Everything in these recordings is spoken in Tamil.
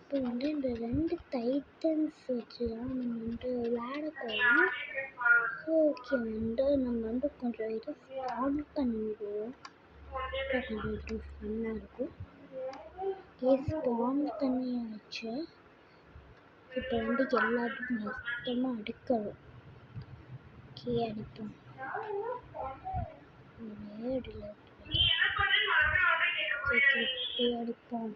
இப்போ இந்த 2 டைட்டன்ஸ் வச்சு தான் நம்ம விளையாட போகிறோம். ஓகே நம்ம கொஞ்சம் இது ஸ்பான் பண்ணிடுவோம். கொஞ்சம் ஃபன்னாக இருக்கும். ஸ்பான் பண்ணியாச்சு. இப்போ எல்லாத்தையும் மொத்தமாக அடுக்கணும். அடிப்போம். அடிப்போம்.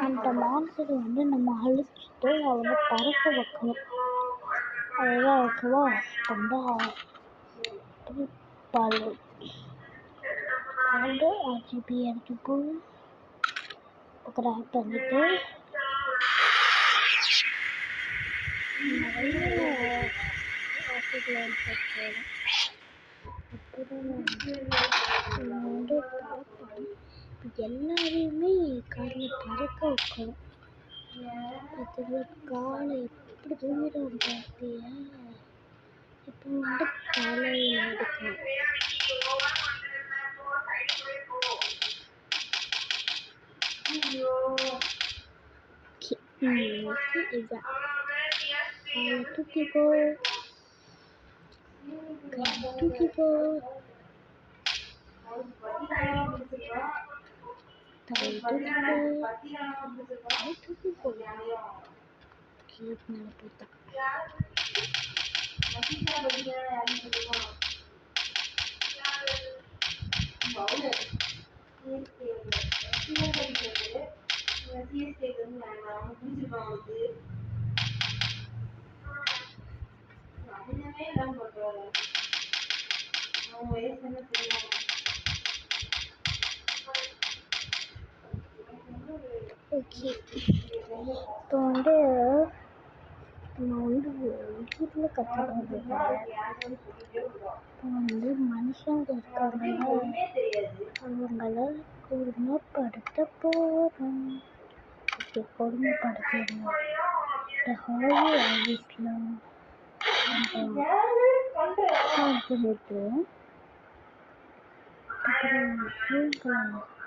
அந்த மான்ஸ்டர் நம்ம அழிச்சிட்டு அவனை பறக்க வைக்கணும். அதுதான் ஓகேவா? பால் RGB எடுத்துப்போ கிராப் பண்ணிட்டு எல்லாரையுமே காலில் பறக்க வைக்கணும். காலை எப்படி தூங்கிடும் பார்த்தியா? இப்போ தலையில் எடுக்கணும். தூக்கிக்கோ தூக்கிக்கோ தூக்கிக்கோ மேலே போட்டா ஓகே. இப்போ நம்ம வீட்டில் கற்றுக்கிறது இப்போ மனுஷங்க இருக்காங்க, அவங்கள கொடுமைப்படுத்த போகிறோம். ஓகே, கொடுமைப்படுத்திடுவோம். இந்த ஹாலி ஆஃபீஸில் பண்ணிட்டு அப்புறம்